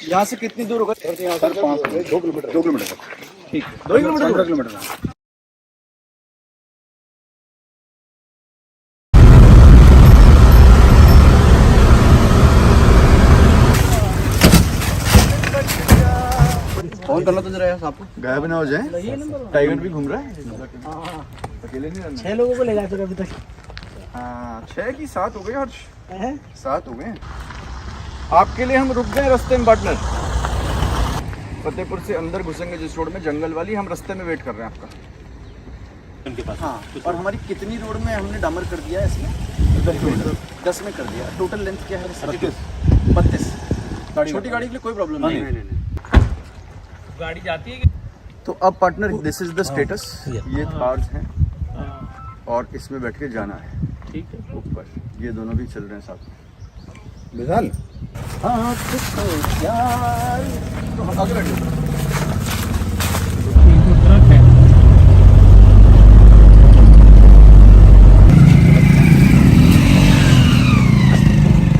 यहाँ से कितनी दूर होगा? Sir 2 kilometre. 2 किलोमीटर ठीक, 2 किलोमीटर। 15 किलोमीटर। फोन करना तो जरा आपको, गायब ना हो जाए। टाइगर भी घूम रहा है। अकेले नहीं रहना। 6 लोगों को ले जाए तो अभी तक। हाँ 6 की 7 हो गए हर्ष। हैं? 7 हो गए। आपके लिए हम रुक गए रास्ते में पार्टनर। फतेहपुर से अंदर घुसेंगे जिस रोड में जंगल वाली, हम रास्ते में वेट कर रहे हैं आपका। हाँ, और हमारी कितनी रोड में हमने डामर कर दिया है इसमें? 10 में कर दिया। टोटल लेंथ क्या है? 32। छोटी गाड़ी के लिए कोई प्रॉब्लम नहीं। गाड़ी जाती है तो अब partner this is the status. ये थार्स हैं और इसमें बैठ के जाना है। ठीक है। ऊपर ये दोनों भी चल रहे हैं साथ में। मिसाल तो आगे बैठो।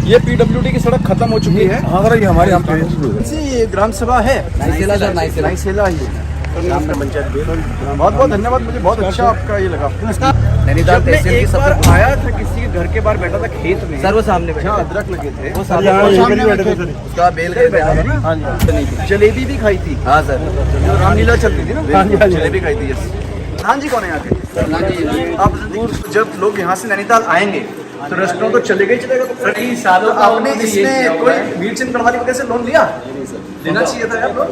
ये PWD की सड़क खत्म हो चुकी है। हाँ सर, ये हमारे यहाँ पे ग्राम सभा है नाइसेला ही है। बहुत बहुत धन्यवाद, मुझे बहुत अच्छा आपका ये लगा। नैनीताल जब मैं एक बार आया था किसी के घर के बाहर बैठा था खेत में, सर वो सामने जहाँ अदरक लगे थे, वो सामने उसका बेल का बैठा था ना। जलेबी भी खाई थी। हाँ सर, जो रामलीला चलती थी ना, जलेबी खाई थी। प्रधान जी कौन है यहाँ के? आप जब लोग यहाँ से नैनीताल आएंगे तो रेस्टोरेंट तो चलेगा ही चलेगा। तो आपने इसमें कोई वीरचंद गढ़वाली वगैरह से लोन लिया? लेना चाहिए था आप लोग।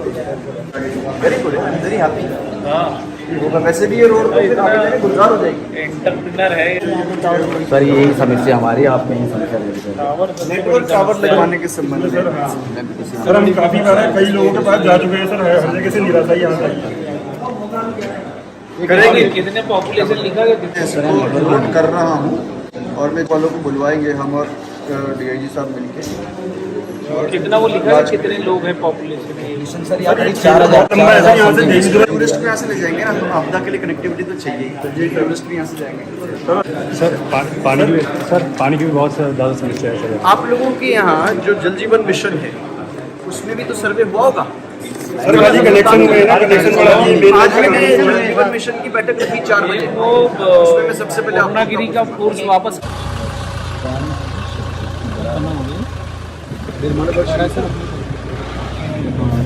Very good, very happy. वैसे भी ये रोड तो फिर आगे जाके गुलजार हो जाएगी। एंटरप्रेन्योर है सर, यही समस्या हमारी, आप में ही समस्या है। नेटवर्क टावर लगवाने के संबंध में सर हम काफी बार कई लोगों के पास जा चुके हैं सर, हर जगह से निराशा यहाँ तक करेंगे। कितने पॉपुलेशन लिखा गया? नोट कर रहा हूँ और मैं वालों को बुलवाएंगे हम और DIG साहब मिलके। कितना वो लिखा है? कितने लोग हैं पॉपुलेशन? सर यहाँ करीब 4000 टूरिस्ट को यहाँ से ले जाएंगे ना, तो आपदा के लिए कनेक्टिविटी तो चाहिए, टूरिस्ट भी यहाँ से जाएंगे। सर पानी की भी बहुत ज़्यादा समस्या है सर। आप लोगों के यहाँ जो जल जीवन मिशन है उसमें भी तो सर्वे हुआ होगा। सर बाजी कनेक्शन में ना, कनेक्शन बड़ा आज मैंने जल जीवन मिशन की बैठक रखी 4 बजे। वो उसमें मैं सबसे पहले पूर्णागिरी का फोर्स वापस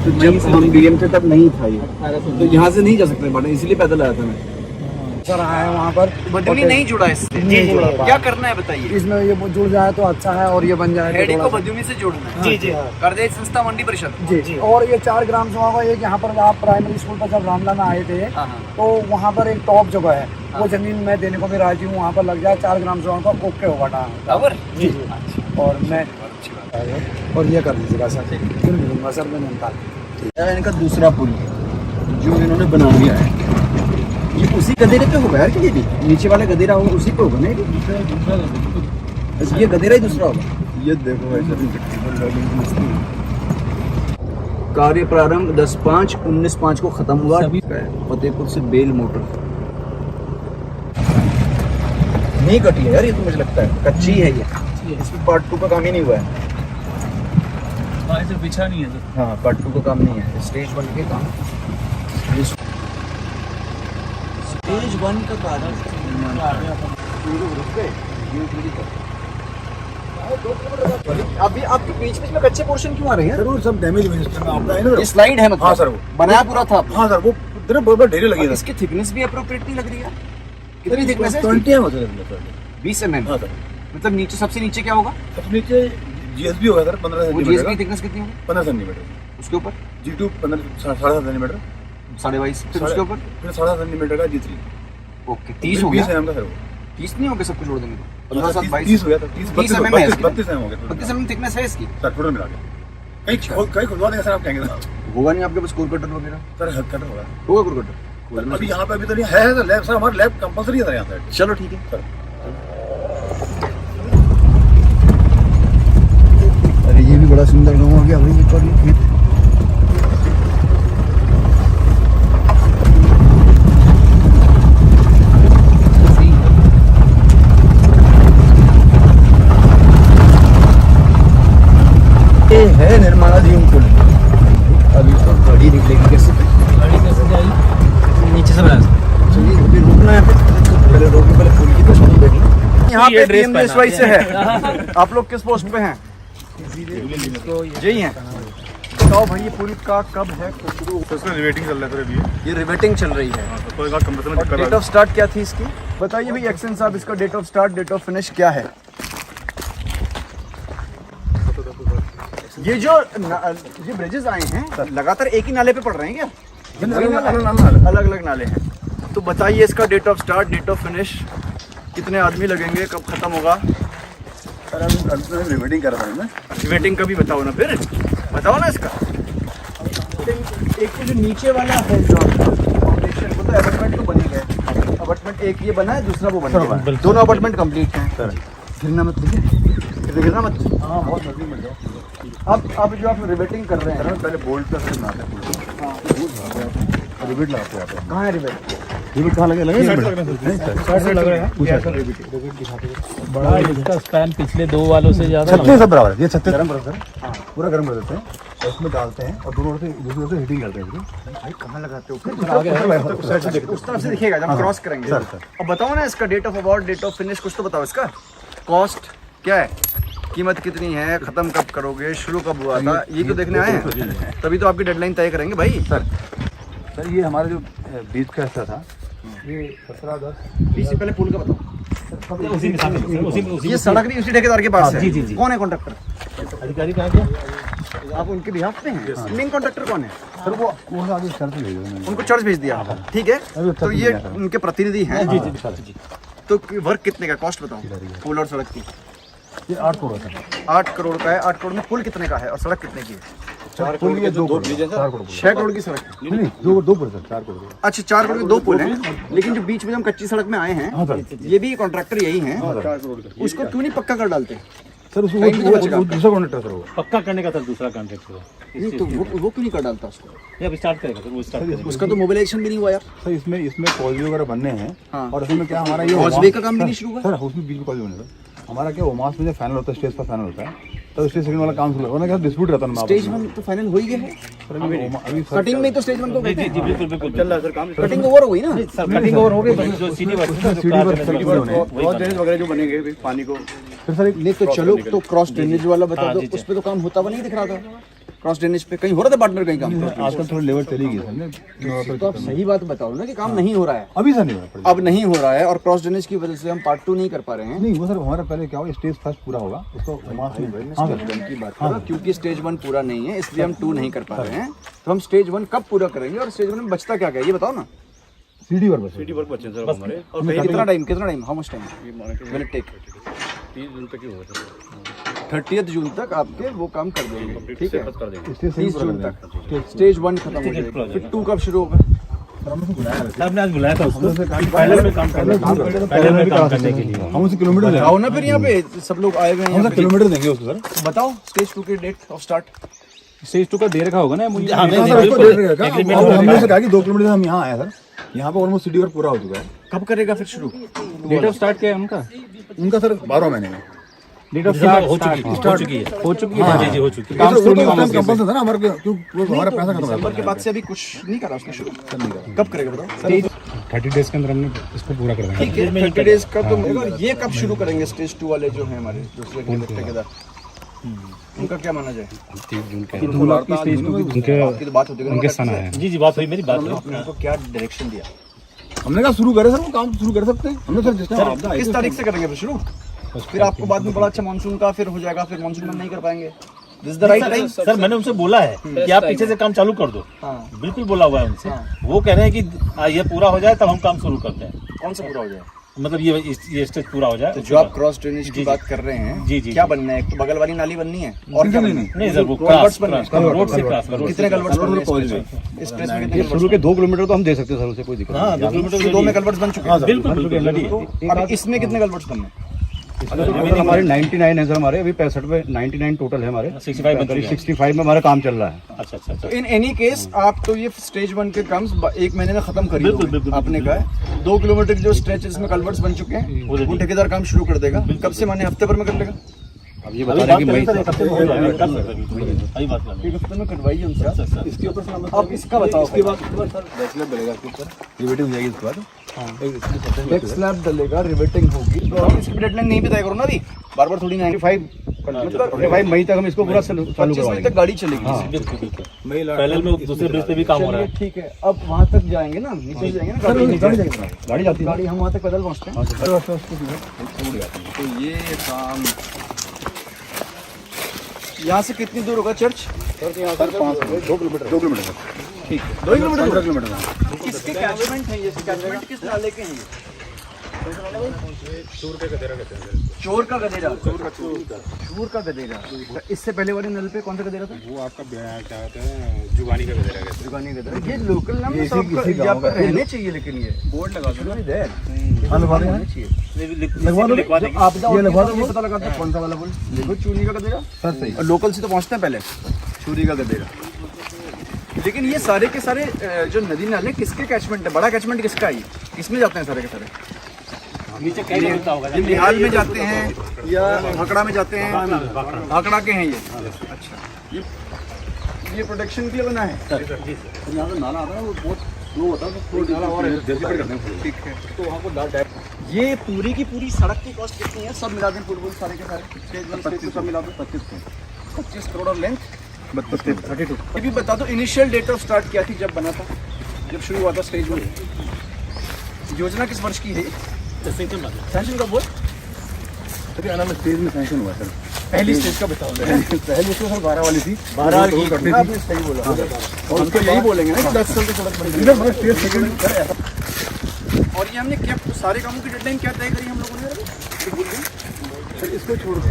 तो जब हम BM थे तब नहीं था ये, तो यहाँ से नहीं जा सकते बट इसलिए पैदल आया था मैं। सर आए वहाँ पर बदुनी नहीं जुड़ा इससे। नहीं जुड़ा। क्या करना है बताइए? इसमें ये जुड़ जाए तो अच्छा है और ये बन जाए हेडी तो को थोड़ा बदुनी से जोड़ना है। जी कर दे संस्था मंडी परिषद। जी। और ये 4 ग्राम सभा का एक यहाँ पर आप प्राइमरी स्कूल पर जब रामला में आए थे तो वहाँ पर एक टॉप जगह है, वो जमीन मैं देने को भी राजी हूँ। वहाँ पर लग जाए 4 ग्राम सभा का, ओके होगा डांस। जी। और मैं और ये कर लीजिएगा सर, फिर मिलूंगा सर मैं नैनीताल। इनका दूसरा पुल जो इन्होंने बना दिया है, ये उसी गदेरे पे होगा यार। ये भी नीचे वाला गदेरा होगा उसी पे होगा ना। ये गदेरा ही दूसरा होगा। ये देखो ऐसा कार्य प्रारंभ 10/5/19/5 को खत्म हुआ। फतेहपुर से बेल मोटर नहीं कटी है यार, ये तो मुझे लगता है कच्ची है ये। इसमें पार्ट 2 का काम ही नहीं हुआ है। बिछा नहीं है। हाँ, पार्ट 2 का काम नहीं है, स्टेज 1 के काम। स्टेज 1 का कार्य अभी आपके बीच में कच्चे पोर्शन क्यों आ रहे हैं? सर वो सब डैमेज हुए ये स्लाइड है मतलब? हाँ सर, वो बनाया पूरा था। हाँ सर, वो इतने बड़े ढेरे लगे और इसकी थिकनेस भी अप्रोप्रिएट नहीं लग रही है। कितनी थिकनेस है? 20 है सर। 20 mm। हाँ सर, मतलब नीचे सबसे नीचे क्या होगा? सबसे नीचे GSB होगा सर 15 वो सेंटीमीटर GSB का। की थिकनेस कितनी होगी? 15 सेंटीमीटर। उसके ऊपर G2 7.5 सेंटीमीटर। 22.5। फिर उसके ऊपर फिर 7.5 सेंटीमीटर का G3। ओके 30 हो 20 गया। है सर वो। 30 नहीं हो गया सब कुछ जोड़ देंगे तो? 30 22 हो गया था। 30 32 mm है इसकी। 32 हो गया। 32 mm थिकनेस है इसकी। सर टोटल मिला के कहीं खुलवा देंगे सर आप कहेंगे तो। होगा नहीं आपके पास कोर कटर वगैरह? सर हद कटर होगा होगा कोर कटर? अभी यहाँ पे अभी तो नहीं है सर। लैब सर हमारा लैब कंपलसरी है सर यहाँ पे। चलो ठीक है सर अरे ये भी बड़ा सुंदर गाँव आ गया भाई। एक और ये खेत यहाँ ये पे ड्रेस PMGSY से है। आप लोग किस पोस्ट पे हैं? यही हैं। बताओ भाई ये पुल का कब है शुरू? सर रिवेटिंग चल रहा है सर अभी। ये रिवेटिंग चल रही है। तो कोई बात कंप्रेसर में दिक्कत डेट ऑफ स्टार्ट क्या थी इसकी? बताइए भाई एक्शन साहब, इसका date of start, date of finish क्या है? ये जो ये ब्रिजेस आए हैं लगातार एक ही नाले पे पड़ रहे हैं क्या? अलग अलग नाले हैं। तो बताइए इसका date of start, date of finish, कितने आदमी लगेंगे, कब खत्म होगा? सर हम रिवेटिंग कर रहे हैं। वेटिंग का भी बताओ ना, फिर बताओ ना इसका। एक तो जो नीचे वाला है जो फाउंडेशन, वो तो अपार्टमेंट तो बन ही गए। अपार्टमेंट एक ये बना है, दूसरा वो बना है, दोनों अपार्टमेंट कंप्लीट हैं। गिरना मत, ठीक है? गिरना मत। हाँ बहुत नजदीक मिल जाओ। अब जो आप रिवेटिंग कर रहे हैं, पहले बोल्ट का सर बनाते हैं। रिवेट लगाते हैं। कहाँ है रिवेट? रिवेट कहाँ लगे साइड से लग रहे हैं। बड़ा इसका स्पैन पिछले दो वालों से ज्यादा छत्तीस सब बराबर है। ये 36 गर्म करते हैं, पूरा गर्म कर देते हैं और उसमें डालते हैं और दोनों ओर से दूसरी ओर से हीटिंग करते हैं। भाई कहाँ लगाते हो? उस तरफ से दिखेगा जब क्रॉस करेंगे। अब बताओ ना इसका date of award, date of finish, कुछ तो बताओ इसका। कॉस्ट क्या है, कीमत कितनी है, खत्म कब करोगे, शुरू कब हुआ था, ये तो देखने आए हैं। तभी तो आपकी डेडलाइन तय करेंगे भाई। सर ये हमारा जो बीच का हिस्सा था, ये 17-10 बीच से पहले पुल का बताओ। उसी में शामिल उसी ये सड़क भी उसी ठेकेदार के पास है। जी, जी, जी। कौन है कॉन्ट्रैक्टर? अधिकारी कहाँ गया? आप उनके बिहाफ पे हैं? मेन कॉन्ट्रैक्टर कौन है? सर वो आगे शर्त भेज दो। उनको चर्च भेज दिया, ठीक है? तो ये उनके प्रतिनिधि हैं। जी। तो वर्क कितने का, कॉस्ट बताओ पुल और सड़क की। ये 8 करोड़ है सर। 8 करोड़ का है। 8 करोड़ में पुल कितने का है और सड़क कितने की है? 4 करोड़ ये 2 करोड़ 4 करोड़ 6 करोड़ की सड़क। नहीं 2 करोड़ सर 4 करोड़। अच्छा 4 करोड़ के 2 पुल हैं, लेकिन जो बीच में हम कच्ची सड़क में आए हैं, ये भी कॉन्ट्रैक्टर यही हैं। उसको क्यों नहीं पक्का कर डालते? सर उसको वो दूसरा कॉन्ट्रैक्टर सर वो पक्का करने का सर दूसरा कॉन्ट्रैक्ट है। नहीं तो वो क्यों नहीं कर डालता उसको? ये अब स्टार्ट करेगा सर, वो स्टार्ट करेगा। उसका तो मोबिलाइजेशन भी नहीं हुआ यार। सर इसमें कॉलेज वगैरह बनने हैं। हाँ। और इसमें क्या हमारा ये कॉजवे का काम भी नहीं शुरू हुआ? सर उसमें बीच में कॉलेज बनेगा। हमारा क्या ओमास में जब फाइनल होता है, स्टेज पर फाइनल होता है, तो स्टेज सेकंड वाला काम शुरू होगा ना, क्या डिस्प्यूट रहता है ना। स्टेज 1 तो फाइनल हो ही गया है। अभी कटिंग में तो स्टेज 1 को कहते जी हैं। बिल्कुल चल रहा है सर काम। कटिंग ओवर हो गई ना? सर कटिंग ओवर हो गई, जो सीढ़ी वर्क वगैरह जो बनेंगे पानी को। फिर सर नहीं तो चलो, तो क्रॉस ड्रेनेज वाला बता दो। उस पे तो काम होता हुआ नहीं दिख रहा था। क्रॉस ड्रेनेज पे कहीं हो रहा था पार्टनर, कहीं काम? आजकल थोड़ी लेवल चली गई सर। तो आप सही बात बताओ ना कि काम नहीं हो रहा है। अभी सर नहीं हो रहा। अब नहीं हो रहा है और क्रॉस ड्रेनेज की वजह से हम पार्ट 2 नहीं कर पा रहे हैं। नहीं वो सर हमारा पहले क्या हुआ, स्टेज फर्स्ट पूरा होगा उसको ओमास में। हाँ सर की बात करो, क्योंकि स्टेज 1 पूरा नहीं है इसलिए हम 2 नहीं कर पा रहे हैं। तो हम स्टेज 1 कब पूरा करेंगे और स्टेज 1 में बचता क्या क्या ये बताओ ना। सीढ़ी वर्क बचे सर हमारे। और कितना time how much time will it take? 30 जून तक ही होगा सर। 30 जून तक आपके वो काम कर देंगे, ठीक है? कर देंगे। 30 जून तक स्टेज 1 खत्म हो जाएगा, फिर 2 कब शुरू होगा? आपने आज बुलाया था उसको पहले में काम करने के लिए। हम उसे किलोमीटर देंगे। आओ ना फिर यहाँ पे सब लोग आए हुए हैं हम यहाँ उसे पे। किलोमीटर देंगे उसको सर। बताओ स्टेज 2 की डेट ऑफ स्टार्ट। स्टेज 2 का दे रखा होगा ना मुझे। हमने से कहा कि 2 किलोमीटर हम यहाँ आए सर। यहाँ पे ऑलमोस्ट सिटी वर्क पूरा हो चुका है। कब करेगा फिर शुरू? डेट ऑफ स्टार्ट क्या है उनका? उनका सर 12 महीने में डेट ऑफ स्टार्ट हो चुकी है। जी हो चुकी है। काम शुरू नहीं होगा कंपल्सरी था ना हमारे को, क्यों वो हमारा पैसा खत्म दिसंबर के बाद से अभी कुछ नहीं करा उसने शुरू। कब करेगा बताओ? 30 डेज के अंदर हमने इसको पूरा कर देंगे। ठीक है 30 डेज का तो ये कब शुरू करेंगे? स्टेज 2 वाले जो हैं हमारे दूसरे ठेकेदार, उनका क्या माना जाए? 30 जून के आपकी तो बात होती है उनके सन है। जी बात हुई, मेरी बात हुई। आपने उनको क्या डायरेक्शन दिया? हमने कहा शुरू करे सर, वो काम शुरू कर सकते हैं। हमने सर जिस टाइम आपदा आई किस तारीख से करेंगे फिर शुरू? फिर आपको बाद में बड़ा अच्छा मानसून का फिर हो जाएगा, फिर मानसून में नहीं कर पाएंगे। This the right time. Sir मैंने उनसे बोला है कि आप पीछे से काम चालू कर दो। हाँ। बिल्कुल बोला हुआ है उनसे। वो कह रहे हैं कि ये पूरा हो जाए तब हम काम शुरू करते हैं। कौन सा पूरा हो जाए? मतलब ये स्टेज पूरा हो जाए। तो जो आप क्रॉस ड्रेनेज की बात कर रहे हैं, जी, क्या बनना है? एक तो बगल वाली नाली बननी है और क्या बनना है? नहीं सर वो कल्वर्ट्स बनना है। रोड से क्रॉस कितने कल्वर्ट्स बनने हैं इस प्रेस में? कितने शुरू के 2 किलोमीटर तो हम दे सकते हैं सर, उसे कोई दिक्कत हाँ 2 किलोमीटर 2 में कल्वर्ट्स बन चुके हैं? बिल्कुल। अब इसमें कितने कल्वर्ट्स बनने हैं? हमारे 99 है सर, हमारे अभी 65 में 99 टोटल है हमारे। 65 में हमारा काम चल रहा है। अच्छा तो इन एनी केस आप तो ये स्टेज 1 के काम्स 1 महीने में खत्म करिए। बिल्कुल। आपने कहा है 2 किलोमीटर के जो स्ट्रेचेस में कल्वर्ट्स बन चुके हैं वो ठेकेदार काम शुरू कर देगा। कब से माने हफ्ते भर में कर लेगा? अब ये बता रहे हैं कि मई अभी बात कर एक हफ्ते में करवाइए उनसे। इसके ऊपर अब इसका बताओ। इसके बाद बैचलर बनेगा, इसके ऊपर रिवेटिंग हो जाएगी। इसके बाद एक स्लैब डलेगा, रिवेटिंग होगी। तो हम इसकी डेडलाइन नहीं बताया करो ना अभी, बार बार थोड़ी 95 मई तक हम इसको पूरा चालू 25 मई तक गाड़ी चलेगी। पहले में दूसरे ब्रिज पे भी काम हो रहा है। ठीक है, अब वहाँ तक जाएंगे ना, नीचे जाएंगे ना, गाड़ी जाती है। गाड़ी हम वहाँ तक पैदल पहुँचते हैं। तो ये काम यहाँ से कितनी दूर होगा चर्च? 2 किलोमीटर ठीक है, 2 किलोमीटर। किसके कैचमेंट है ये? कैचमेंट किस नाले के हैं ये? चोर का गधेरा। चोर का गधेरा। इससे पहले वाले नल पे कौन सा गधेरा था? वो आपका क्या कहते हैं, जुगानी का गधेरा कहते हैं। जुगानी गधेरा। ये लोकल नाम है, सबका यहाँ पर रहने चाहिए, लेकिन ये बोर्ड लगा दो ना इधर। लगवा दो, लिखवा देंगे। आपदा ये लगवा दो, पता लगाते हैं कौन सा वाला बोल। देखो चूनी का गधेरा सर सही, और लोकल से तो पहुँचते हैं पहले। चूनी का गधेरा। लेकिन ये सारे के सारे जो नदी नाले किसके कैचमेंट है? बड़ा कैचमेंट किसका है? किसमें जाते हैं सारे के सारे? नीचे कहीं होता होगा। ये निहाल में जाते हैं या भाखड़ा में जाते हैं? भाखड़ा के हैं ये। अच्छा, ये प्रोटेक्शन के लिए बना है। यहाँ से नाला आता है, वो बहुत स्लो होता है। ठीक है, तो वहाँ को ये पूरी की पूरी सड़क की कॉस्ट कितनी है? सब मिला दें, फुल सारे के सारे स्टेज सब मिला दो 25 करोड़ और लेंथ 32। ये भी बता दो, इनिशियल डेट ऑफ स्टार्ट क्या थी जब बना था, जब शुरू हुआ था स्टेज में? योजना किस वर्ष की है? सैंक्शन का बोल। अभी आना में स्टेज में सैंक्शन हुआ सर। पहली स्टेज का बताओ। पहले उसको सर 12 वाली थी, 12 की की आपने सही बोला। और हम तो यही बोलेंगे ना कि 10 साल की सड़क बन गई। स्टेज सेकंड कर ऐसा। और ये हमने क्या सारे कामों की डेडलाइन क्या तय करी हम लोगों ने? सर इसको छोड़ दो,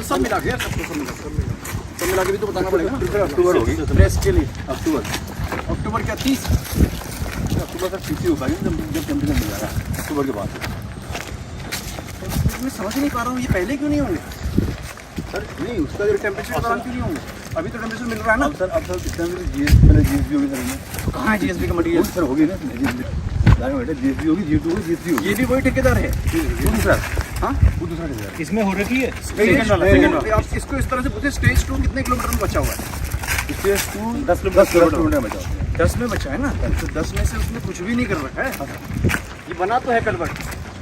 सब मिला के सब मिला के भी तो बताना पड़ेगा ना। अक्टूबर होगी प्रेस के लिए अक्टूबर क्या 30? अक्टूबर तक सीसी हो पाएगी जब टेम्परेचर मिल जाएगा अक्टूबर के बाद। मैं समझ नहीं पा रहा हूँ, ये पहले क्यों नहीं होंगे? सर नहीं, उसका जो टेम्परेचर दौरान क्यों नहीं होंगे? अभी तो टेम्परेचर मिल रहा है ना। अब सर इसका GSB होगी सर। कहाँ है GSB का मटीरियल? सर होगी ना GSB होगी, G2 होगी, GSB होगी। ये भी वही ठेकेदार है। वो दूसरा, हाँ, वो दूसरा ठेकेदार। इसमें हो रखी है स्टेज आप इसको इस तरह से पूछे, स्टेज 2 कितने किलोमीटर में बचा हुआ है? स्टेज 2 10 किलोमीटर में बचा। 10 में बचा है ना, तो 10 में से उसने कुछ भी नहीं कर रखा है। ये बना तो है कलवर्ट,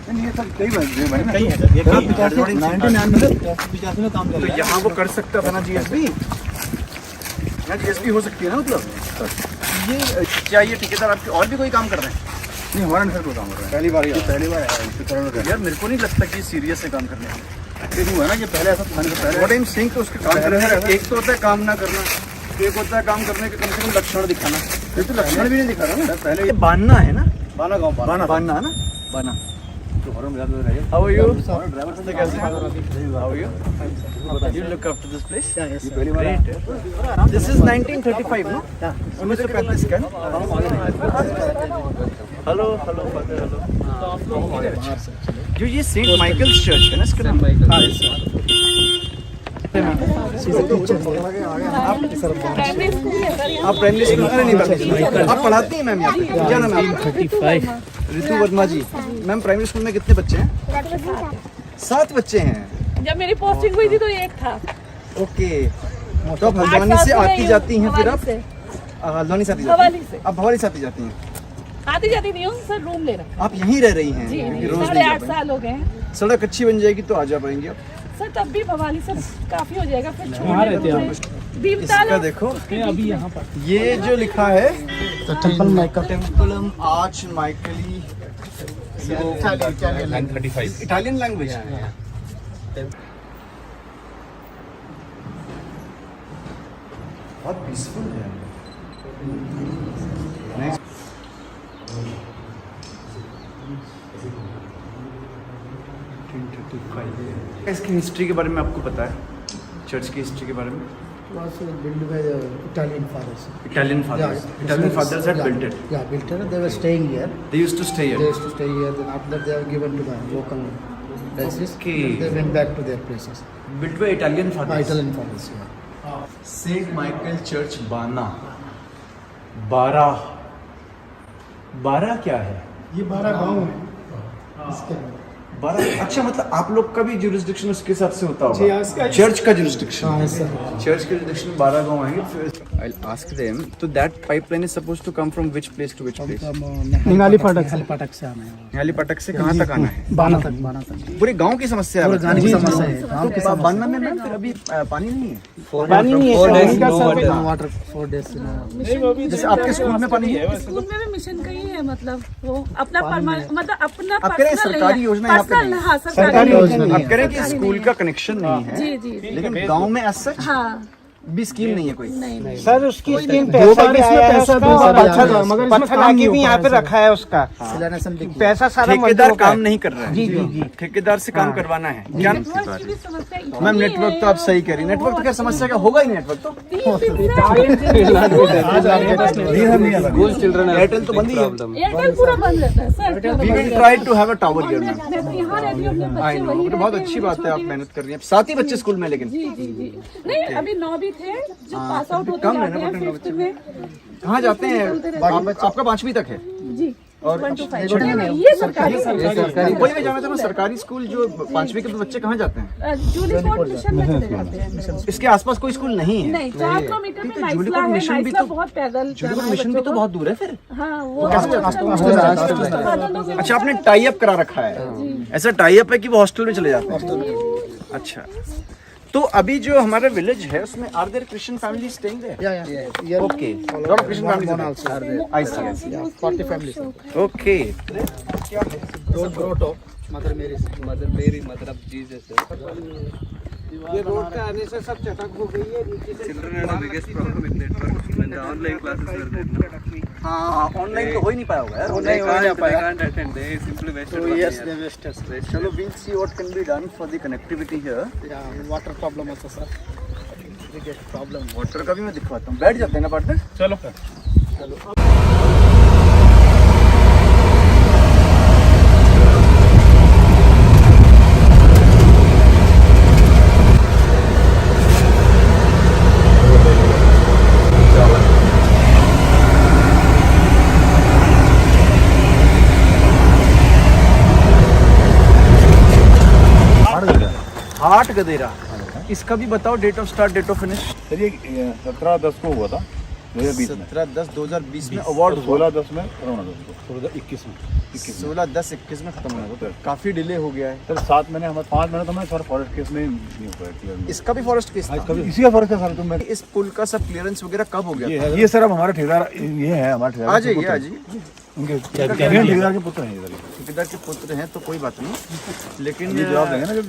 नहीं ये सब कई बार कहीं है सर, ये कहीं है। 1999 में काम तो यहाँ वो कर सकता था ना GSB। यहाँ GSB हो सकती है ना, मतलब ये क्या ये ठेकेदार आपके और भी कोई काम कर रहे हैं? नहीं हमारा नहीं सर कोई काम कर रहा है, पहली बार आया इससे करोड़ यार मेरे को नहीं लगता कि सीरियस है काम करने में। ये नहीं हुआ ना, ये पहले ऐसा था नहीं, पहले व्हाट आई एम सेइंग, तो उसके काम करने में एक तो होता है काम ना करना, एक होता है काम करने के कम से कम लक्षण दिखाना। ये तो लक्षण भी नहीं दिखा रहा ना। पहले ये बानना है ना, बाना गाँव बानना है ना, बाना। तो हॉर्न बजा दो रहे। How are you? ड्राइवर से कैसे How are you? You look after this place? ये पहली बार Great. This is 1935, no? 1935 का। Hello father, hello. जो ये सेंट माइकल्स चर्च है ना, इसका नाम? आप प्राइमरी स्कूल में नहीं पढ़ते? आप पढ़ाती हैं मैम यहाँ पे? क्या नाम है आपका? ऋतु वर्मा जी। मैम प्राइमरी स्कूल में कितने बच्चे हैं? 7 बच्चे हैं। जब मेरी पोस्टिंग हुई थी तो एक था। ओके, तो आप हल्द्वानी से आती जाती हैं? फिर आप हल्द्वानी से आती जाती हैं? आप भवाली से आती जाती हैं? आती जाती नहीं हूँ सर, रूम ले रखा। आप यहीं रह रही हैं? जी क्योंकि रोज नहीं 8.5 जा साल हो गए हैं पाएंगी। सड़क अच्छी बन जाएगी तो आ जा पाएंगे आप। सर, तब भी भवाली से काफी हो जाएगा। फिर कहाँ रहते हैं आप? इसका देखो, अभी यहाँ पर ये जो लिखा है टेम्पलम आर्च माइकली, 35 इटालियन लैंग्वेज। बहुत पीसफुल है। इसकी हिस्ट्री के बारे में आपको पता है? चर्च की हिस्ट्री के बारे में? was built by the Italian fathers. Italian fathers. Italian fathers had built it. Yeah, built it. They were staying here. They used to stay They here. used to stay here. Then after that, they were given to the local places. Okay. Then they went back to their places. Built by Italian fathers. Italian fathers. Yeah. Saint Michael church बाना। 12 क्या है? ये 12 गांव है इसके अंदर। 12 अच्छा, मतलब आप लोग का भी जुरिस्डिक्शन उसके हिसाब से होता होगा। चर्च का जुरिस्डिक्शन, चर्च का जुरिस्डिक्शन 12 गांव आएंगे। फिर I'll ask them, so that pipeline is supposed to come from which place to which place? निगाली फाटक से आना है, निहाली पटक से कहाँ तक आना है? बाना तक। पूरे गांव की समस्या है, गाने की समस्या है। तो बाना में मैम फिर अभी पानी नहीं है? पानी नहीं है, वाटर 4 days। जैसे आपके स्कूल में पानी है? स्कूल में भी मिशन का ही है, मतलब वो अपना मतलब अपना आप कह रहे हैं सरकारी योजना यहाँ पे नहीं? हाँ सरकारी योजना। आप कह रहे हैं कि स्कूल का कनेक्शन नहीं है, जी जी जी। लेकिन गांव में ऐसा हाँ भी स्कीम नहीं है कोई? नहीं सर उसकी स्कीम पैसा मगर पत्थर भी यहाँ पे रखा है उसका पैसा सारा ठेकेदार काम नहीं कर रहा है। जी जी जी, ठेकेदार से काम करवाना है क्या? नेटवर्क की भी समस्या इतनी मैम नेटवर्क तो आप सही कह रही, नेटवर्क तो क्या समस्या क्या होगा ही, नेटवर्क तो स्कूल चिल्ड्रन एयरटेल तो बंद ही है। एयरटेल पूरा बंद रहता है sir. We will try to have a tower here ma'am. यहाँ रहती हूँ, अपने आई बच्चे नो, वही तो बहुत रहते अच्छी हैं, बात है, आप मेहनत कर रही हैं। साथ ही बच्चे स्कूल में, लेकिन जी जी जी। नहीं अभी 9 भी थे जो पास आउट होते कम है जाते ना, हैं बट 5th में। कहाँ जाते हैं? आपका 5वीं तक है जी और 1 to 5 ये सरकारी वही मैं जाना था ना, सरकारी स्कूल जो 5वीं के बच्चे कहाँ जाते हैं? जूली फोर्ट मिशन में चले जाते हैं। इसके आसपास कोई स्कूल नहीं है? नहीं 4 किलोमीटर में तो नाइसला जूलीकोट है, मिशन भी नाइसला तो- बहुत पैदल जूलीकोट मिशन भी तो बहुत दूर है फिर। हाँ वो अच्छा, आपने टाई अप करा रखा है, ऐसा टाई अप है कि वो हॉस्टल में चले जाते हैं? अच्छा, तो अभी जो हमारा विलेज है उसमें are there Christian family staying there? Okay, lot of Christian families are there. I see 40 families। Okay. Mother of Jesus ये रोड का आने से सब चटक हो गई है नीचे से। हाँ, ऑनलाइन तो हो ही नहीं पाया होगा यार, ऑनलाइन हो ही नहीं पाया। चलो we'll see what can be done for the connectivity here. Water problem होता सर, प्रॉब्लम वाटर का भी मैं दिखवाता हूँ, बैठ जाते हैं ना पार्टनर? चलो हाट गदेरा, इसका भी बताओ date of start, date of finish. Sir ये 17/10 को हुआ था 2020 में। 17/10/2020 में अवार्ड हुआ, 16/10 में कोरोना था, 16/21 में 16/10/21 में खत्म हुआ था। काफी डिले हो गया है सर। 7 महीने हमारे 5 महीने तो हमारे सारा फॉरेस्ट केस में नहीं हो पाया क्लियर। इसका भी फॉरेस्ट केस था? इसी का फॉरेस्ट है सर। तुम इस पुल का सब क्लियरेंस वगैरह कब हो गया? ये सर अब हमारे ठेकेदार, ये है हमारे ठेकेदार। आ जाइए, आ जाइए। उनके ठेकेदार के पुत्र हैं इधर। ठेकेदार के पुत्र हैं तो कोई बात नहीं, लेकिन ये जवाब देंगे ना जब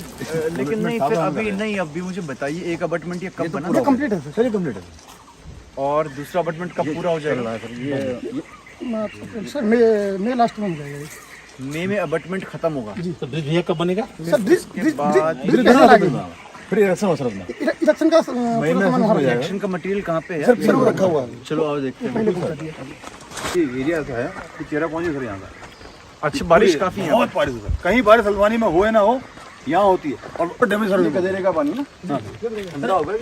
लेकिन नहीं फिर अभी नहीं, अभी मुझे बताइए एक अपार्टमेंट ये कब बना? पूरा कंप्लीट है सर, ये कंप्लीट है और दूसरा अपार्टमेंट कब पूरा हो जाएगा? सर ये सर मैं लास्ट में हो जाएगा। मई में अपार्टमेंट खत्म होगा। तो ब्रिज भैया कब बनेगा? उसके बाद फिर इलेक्शन हो सर अपना इलेक्शन का मई में हो जाएगा। इलेक्शन का मटेरियल कहाँ पे है? सर वो रखा हुआ है। चलो आओ देखते हैं। ये एरिया ऐसा है कि चेहरा पहुंचे सर यहाँ का। अच्छा, बारिश काफी है, बहुत बारिश है सर। कहीं बारिश हल्द्वानी में हो या ना हो, यहाँ होती है और डैमेज सर गदेरे का पानी ना ठंडा होगा।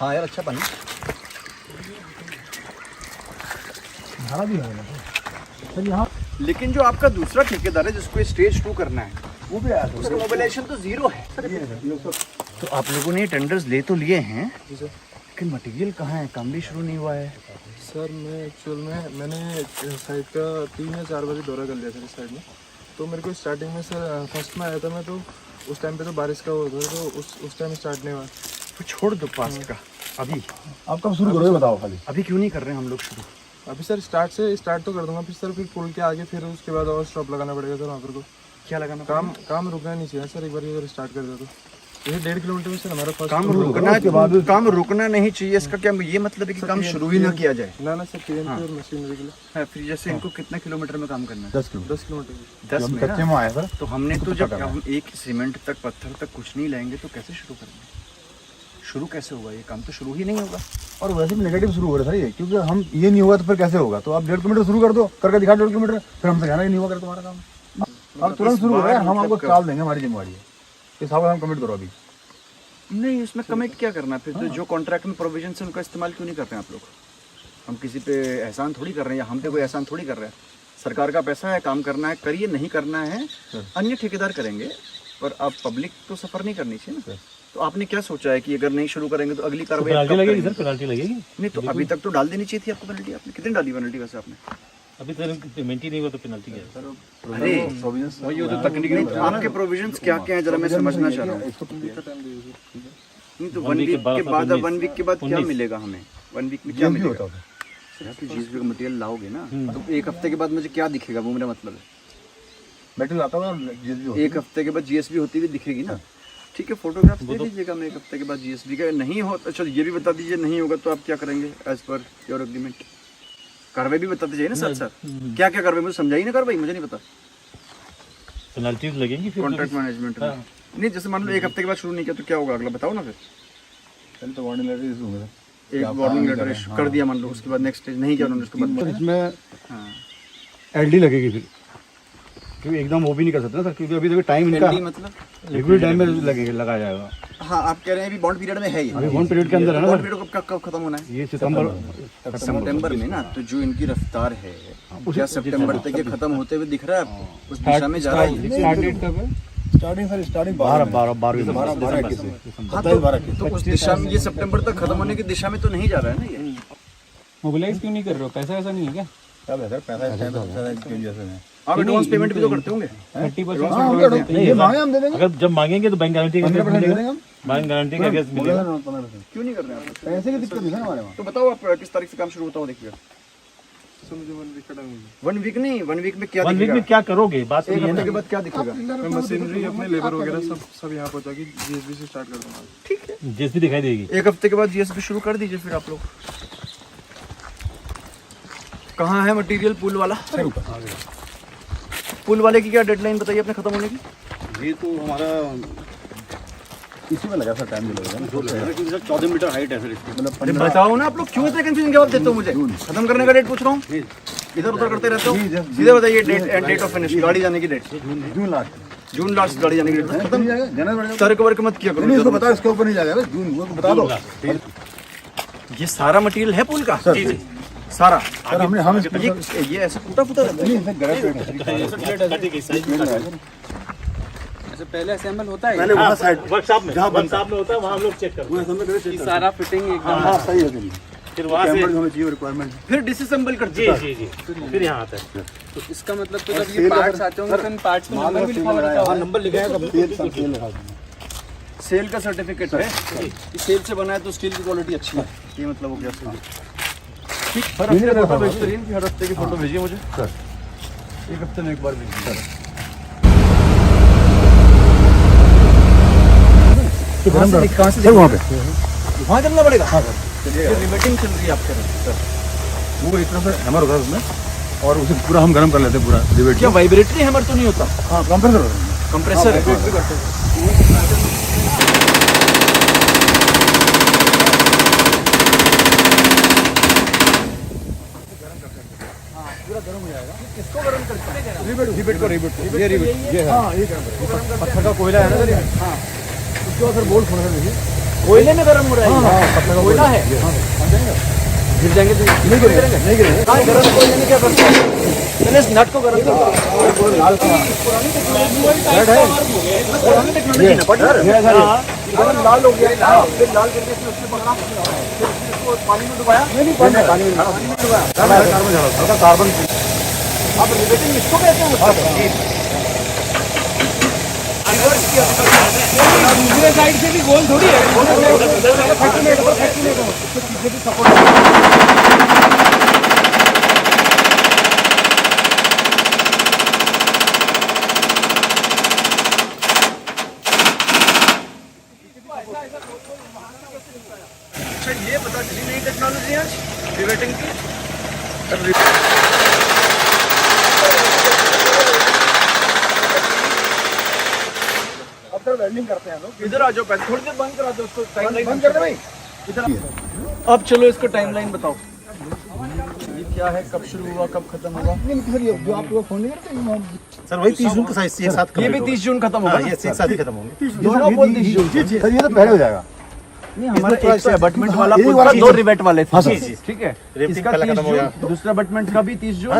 हाँ यार, अच्छा पानी। भाड़ा भी है सर यहाँ। लेकिन जो आपका दूसरा ठेकेदार है जिसको स्टेज 2 करना है, वो भी आया था, उसका मोबिलाइजेशन तो 0 है। तो आप लोगों ने टेंडर्स ले तो लिए हैं, लेकिन मटेरियल कहाँ है? काम भी शुरू नहीं हुआ है। सर मैं एक्चुअल में मैंने साइड का 3 या 4 बार दौरा कर लिया था इस साइड में। तो मेरे को स्टार्टिंग में सर फर्स्ट में आया था मैं, तो उस टाइम पे तो बारिश का हो था, तो उस टाइम स्टार्ट नहीं हुआ। तो छोड़ दो पास का अभी। आप कब शुरू करोगे बताओ खाली। अभी क्यों नहीं कर रहे हैं हम लोग शुरू? अभी सर स्टार्ट तो कर दूंगा, फिर पुल के आगे फिर उसके बाद और स्टॉप लगाना पड़ेगा सर वहाँ पर को। क्या लगाना? काम रुकना नहीं चाहिए सर, एक बार ये स्टार्ट कर दे तो। ये 1.5 किलोमीटर में सर हमारा फर्स्ट काम रुकना नहीं चाहिए, इसका क्या ये मतलब है कि काम शुरू ही ना किया जाए? ना सर TNT और मशीनरी के लिए। फिर जैसे इनको कितना किलोमीटर में काम करना है? 10 किलोमीटर 10 किलोमीटर। 10 में कच्चे में आया सर। तो हमने तो जब हम एक सीमेंट तक पत्थर तक कुछ नहीं लाएंगे तो कैसे शुरू करेंगे? शुरू कैसे होगा? ये काम तो शुरू ही नहीं होगा। और वैसे भी नेगेटिव शुरू हो रहा है सर ये, क्योंकि हम ये नहीं हुआ तो फिर कैसे होगा? तो आप 1.5 किलोमीटर शुरू कर दो, करके दिखा 1.5 किलोमीटर, फिर हमसे कहना ही नहीं हुआ कर तुम्हारा काम। अब तुरंत शुरू हो रहा है, हम आपको चाल देंगे, हमारी जिम्मेवारी है। इस हिसाब से हम कमिट करो अभी। नहीं, उसमें कमिट क्या करना है फिर? तो जो कॉन्ट्रैक्ट में प्रोविजन है उनका इस्तेमाल क्यों नहीं करते हैं आप लोग? हम किसी पे एहसान थोड़ी कर रहे हैं, या हम पे कोई एहसान थोड़ी कर रहे हैं। सरकार का पैसा है, काम करना है करिए, नहीं करना है अन्य ठेकेदार करेंगे, पर आप पब्लिक तो सफर नहीं करनी चाहिए ना। तो आपने क्या सोचा है कि अगर नहीं शुरू करेंगे तो अगली कार्रवाई पेनल्टी कब लगेगी करेंगे? सर, पेनल्टी लगेगी। नहीं तो अभी तक तो डाल देनी चाहिए थी आपको पेनल्टी। आपने कितनी डाली पेनल्टी वैसे आपने? अभी तक पेमेंट ही नहीं हुआ तो पेनल्टी क्या है? अरे वही तो तकनीक नहीं, तो आपके प्रोविजंस क्या क्या है जरा मैं समझना चाह रहा हूँ। नहीं तो 1 वीक के बाद, 1 वीक के बाद क्या मिलेगा हमें? 1 वीक में क्या मिलेगा? आप जीएसबी का मटेरियल लाओगे ना, तो 1 हफ्ते के बाद मुझे क्या दिखेगा, वो मेरा मतलब है। मटेरियल आता होगा, GSB होती है। 1 हफ्ते के बाद जीएसबी होती हुई दिखेगी ना। ठीक है, फोटोग्राफ्स दे दीजिएगा मैं 1 हफ्ते के बाद जीएसबी का नहीं हो। अच्छा ये भी बता दीजिए नहीं होगा तो आप क्या करेंगे एज पर योर एग्रीमेंट? कार्रवाई भी बताते जाइए ना साथ साथ, क्या क्या कार्रवाई मुझे समझाइए ना। कार्रवाई मुझे नहीं पता, पेनल्टीज लगेंगी फिर। कॉन्ट्रैक्ट मैनेजमेंट में नहीं। जैसे मान लो 1 हफ्ते के बाद शुरू नहीं किया तो क्या होगा अगला, बताओ ना फिर। पहले तो वार्निंग लेटर इशू होगा, एक वार्निंग लेटर इशू कर दिया मान लो, उसके बाद नेक्स्ट स्टेज नहीं किया उन्होंने, उसके बाद इसमें एलडी लगेगी फिर, क्योंकि एकदम वो भी नहीं कर सकते ना सर, क्योंकि अभी देखो टाइम इनका LD मतलब लिक्विड टाइम में लगेगा, लगाया जाएगा। हाँ आप कह रहे हैं अभी बॉन्ड पीरियड में है ये, अभी बॉन्ड पीरियड के अंदर है ना बॉन्ड सर, पीरियड कब कब खत्म होना है? ये सितंबर में ना। तो जो इनकी रफ्तार है क्या सितंबर तक ये खत्म होते हुए दिख रहा है आपको? उस दिशा में जा रहा है। स्टार्ट डेट कब है? स्टार्टिंग सर स्टार्टिंग 12 तो उस दिशा में ये सितंबर तक खत्म होने की दिशा में तो नहीं जा रहा है ना ये। मोबिलाइज क्यों नहीं कर रहे हो? पैसा ऐसा नहीं है क्या? सब है सर, पैसा जैसे है। आप एडवांस पेमेंट भी तो करते होंगे? 30% नहीं ये मांगे हम दे देंगे, अगर जब मांगेंगे तो बैंक गारंटी का केस 15% दे मिलेगा। देंगे हम, बैंक गारंटी का केस मिलेगा। 15%। क्यों नहीं कर रहे हैं आप? पैसे की दिक्कत नहीं है ना हमारे वहाँ। तो बताओ आप किस तारीख से काम शुरू होता हो? देखिएगा सर मुझे 1 वीक का टाइम मिला। 1 वीक नहीं, 1 वीक में क्या 1 वीक दिखेगा? में क्या करोगे? बात तो 1 ये है हफ्ते के ना। बाद क्या दिखेगा? मैं मशीनरी अपने लेबर वगैरह सब यहाँ पहुँचा के GSB से स्टार्ट कर दूंगा। ठीक है, जीएसबी दिखाई देगी। 1 हफ्ते के बाद जीएसबी शुरू कर दीजिए फिर आप लोग। कहाँ है मटेरियल पुल वाला? पुल वाले की क्या डेडलाइन बताइए अपने खत्म होने की? ये तो हमारा इसी में लगा सर, टाइम भी लगेगा ना, 14 मीटर हाइट है सर इसकी। मतलब बताओ ना आप लोग क्यों इतने कंफ्यूजन जवाब देते हो मुझे? खत्म करने का डेट पूछ रहा हूँ, इधर उधर करते रहते हो। सीधे बताइए date and date of finish, गाड़ी जाने की डेट। जून लास्ट गाड़ी जाने की डेट खत्म। तर्क वर्क मत किया करो। नहीं इसको बता, इसके ऊपर नहीं जाएगा जून, वो तो बता दो। ये सारा मटेरियल है पुल का? जी जी सारा। सर हमने हम ये ऐसा फूटा फूटा रहता है? नहीं सर, गलत रेट है। पहले असेंबल होता है पहले वहाँ साइड वर्कशॉप में, जहाँ वर्कशॉप में होता है वहाँ हम लोग चेक करते हैं। कि सारा फिटिंग एकदम हाँ सही है सर, फिर वहाँ से कैमरे हमें चाहिए रिक्वायरमेंट। फिर डिसअसेंबल करते जी हैं। जी जी फिर यहाँ आता है। तो इसका मतलब तो जब ये पार्ट्स आते होंगे तो इन पार्ट्स में नंबर भी लिखा होगा। हाँ नंबर लिखा है, सेल लगा सेल का सर्टिफिकेट है, सेल से बना है तो स्टील की क्वालिटी अच्छी है, ये मतलब हो गया। ठीक, हर हफ्ते फोटो भेजते रहिए, हर हफ्ते की फोटो भेजिए मुझे। सर 1 हफ्ते में एक बार भेजिए सर। कहाँ से सर वहाँ पे वहाँ चलना पड़ेगा? हाँ सर, चलिए रिवेटिंग चल रही है आपके सर। वो एक तरफ से हैमर होता है उसमें, और उसे पूरा हम गर्म कर लेते हैं पूरा रिवेट। क्या वाइब्रेटरी हैमर तो नहीं होता? हाँ कंप्रेसर होता है, कंप्रेसर है। रिवेट को ये रिवेट ये है, पत्थर का कोयला है ना सर, हाँ उसके बाद सर बोल्ट खोलना है। देखिए कोयले में गर्म हो रहा है? हाँ पत्थर का कोयला है। गिर जाएंगे तो नहीं गिरेंगे, नहीं गिरेंगे। हाँ गर्म कोयले में क्या करते हैं? मैंने इस नट को गर्म कर दिया। लाल का पुरानी टेक्नोलॉजी है, बट गर्म लाल हो गया, फिर लाल करके इसमें उससे पकड़ा, फिर इसको पानी में डुबाया। नहीं पानी में डुबाया, कार्बन झाड़ा हल्का कार्बन। आप रिवेटिंग इसको कहते हैं? दूसरे साइड से भी गोल थोड़ी है। अच्छा ये बता चली नई टेक्नोलॉजी है रिवेटिंग की। अब तक वेल्डिंग करते हैं लोग। इधर आ जाओ, पहले थोड़ी देर बंद करा दो उसको, टाइमलाइन बंद कर दे भाई। इधर अब चलो इसको टाइमलाइन बताओ, ये क्या है, कब शुरू हुआ कब खत्म होगा? सर ये जो आप लोग फोन नहीं करते सर वही 30 जून को साथ एक साथ ये भी 30 जून खत्म होगा। ये एक साथ ही खत्म होंगे। दोनों बोल 30 जून। सर ये तो पहले हो जाएगा। हमारा एक तो अबटमेंट वाला एक पुल वाला का 2 चीज़- रिवेट वाले थे। हाँ, सर। ठीक है, रिवेट इसका पहले 30 खत्म हो गया। जून, दूसरा अबटमेंट का भी 30 जून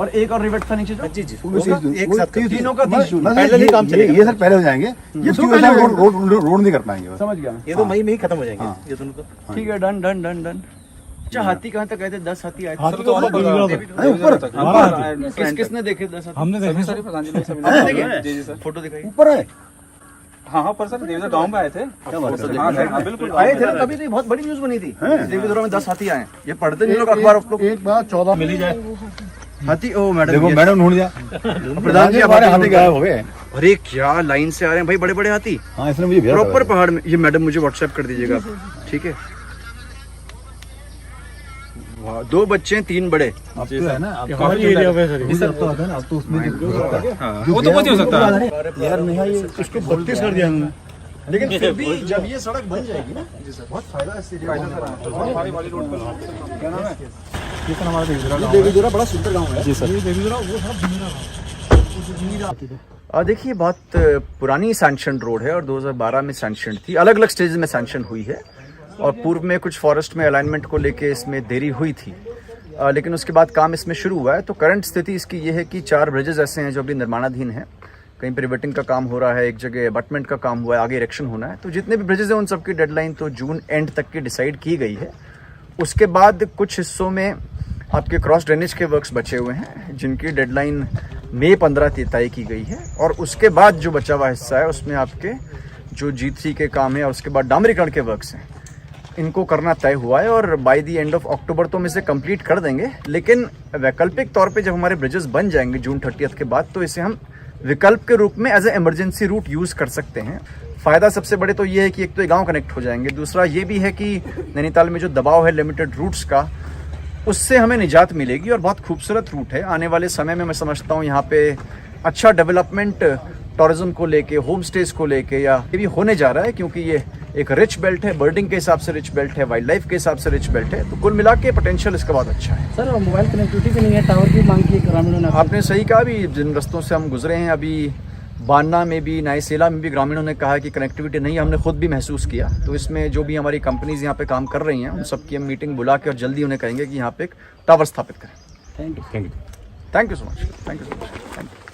और एक और रिवेट था नीचे जो एक साथ तीनों का 30 जून। पहले नहीं काम चलेगा। ये सर पहले हो जाएंगे, ये तो पहले रोड नहीं कर पाएंगे बस। समझ गया। ये तो मई में ही खत्म हो जाएंगे ये दोनों तो। ठीक है, डन डन डन डन। अच्छा, हाथी कहाँ तक गए थे? 10 हाथी आए थे। अरे ऊपर किसने देखे 10 हाथी? हमने देखे सर। आपने देखे? जी सर, फोटो दिखाइए। ऊपर है। हाँ पर सर देवधर गाँव में आए थे। हाँ बिल्कुल आए थे ना, तभी तो ये बहुत बड़ी न्यूज बनी थी। देवीधुरा में 10 हाथी आए। ये पढ़ते नहीं लोग अखबार आप लोग। एक बार 14 मिल ही जाए। हाथी, ओ मैडम, देखो ये- मैडम ढूंढ दिया, प्रधान जी हमारे हमारे हाथी गायब हो गए। अरे क्या लाइन से आ रहे हैं भाई, बड़े बड़े हाथी हाँ, इसने मुझे भेजा था। प्रॉपर पहाड़ में। ये मैडम मुझे व्हाट्सएप कर दीजिएगा आप, ठीक है? वाह, 2 बच्चे 3 बड़े। अब तो है ना, अब हमारी एरिया में सर मुझे अब तो आता है ना, अब तो उसमें वो तो कुछ हो सकता है। यार नहीं है, ये इसको 32 कर दिया हमने। लेकिन फिर भी जब ये सड़क बन जाएगी ना, बहुत फायदा है इससे। क्या नाम है? ये सर हमारा देवीधुरा बड़ा सुंदर गाँव है। जी सर। देखिए, बहुत पुरानी सैंक्शन रोड है और 2012 में सैंक्शन थी, अलग अलग स्टेज में सैंक्शन हुई है। और पूर्व में कुछ फॉरेस्ट में अलाइनमेंट को लेके इसमें देरी हुई थी, लेकिन उसके बाद काम इसमें शुरू हुआ है। तो करंट स्थिति इसकी ये है कि 4 ब्रिजेस ऐसे हैं जो अभी निर्माणाधीन हैं। कहीं पर रिवेटिंग का काम हो रहा है, एक जगह अबटमेंट का काम हुआ है, आगे इरेक्शन होना है। तो जितने भी ब्रिजेस हैं उन सबकी डेडलाइन तो जून एंड तक की डिसाइड की गई है। उसके बाद कुछ हिस्सों में आपके क्रॉस ड्रेनेज के वर्क्स बचे हुए हैं, जिनकी डेडलाइन मई 15 तय की गई है। और उसके बाद जो बचा हुआ हिस्सा है उसमें आपके जो G3 के काम है और उसके बाद डामरीकरण के वर्क्स हैं, इनको करना तय हुआ है। और by the end of October तो हम इसे कंप्लीट कर देंगे। लेकिन वैकल्पिक तौर पे जब हमारे ब्रिजेस बन जाएंगे जून 30 के बाद, तो इसे हम विकल्प के रूप में as a emergency route use कर सकते हैं। फ़ायदा सबसे बड़े तो ये है कि एक तो ये गाँव कनेक्ट हो जाएंगे, दूसरा ये भी है कि नैनीताल में जो दबाव है लिमिटेड रूट्स का, उससे हमें निजात मिलेगी। और बहुत खूबसूरत रूट है। आने वाले समय में मैं समझता हूँ यहाँ पे अच्छा डेवलपमेंट टूरिज्म को लेके, होम स्टेज को लेके या ये भी होने जा रहा है, क्योंकि ये एक रिच बेल्ट है, बर्डिंग के हिसाब से रिच बेल्ट है, वाइल्ड लाइफ के हिसाब से रिच बेल्ट है। तो कुल मिला के पोटेंशियल इसका बहुत अच्छा है। सर मोबाइल कनेक्टिविटी भी नहीं है, टावर की मांग की ग्रामीणों ने। आपने सही कहा, अभी जिन रस्तों से हम गुजरे हैं, अभी बान्ना में भी, नाइसेला में भी ग्रामीणों ने कहा कि कनेक्टिविटी नहीं है। हमने खुद भी महसूस किया। तो इसमें जो भी हमारी कंपनीज यहाँ पे काम कर रही हैं, उन सबकी हम मीटिंग बुला के और जल्दी उन्हें कहेंगे कि यहाँ पे एक टावर स्थापित करें। Thank you. Thank you so much. Thank you so much. Thank you.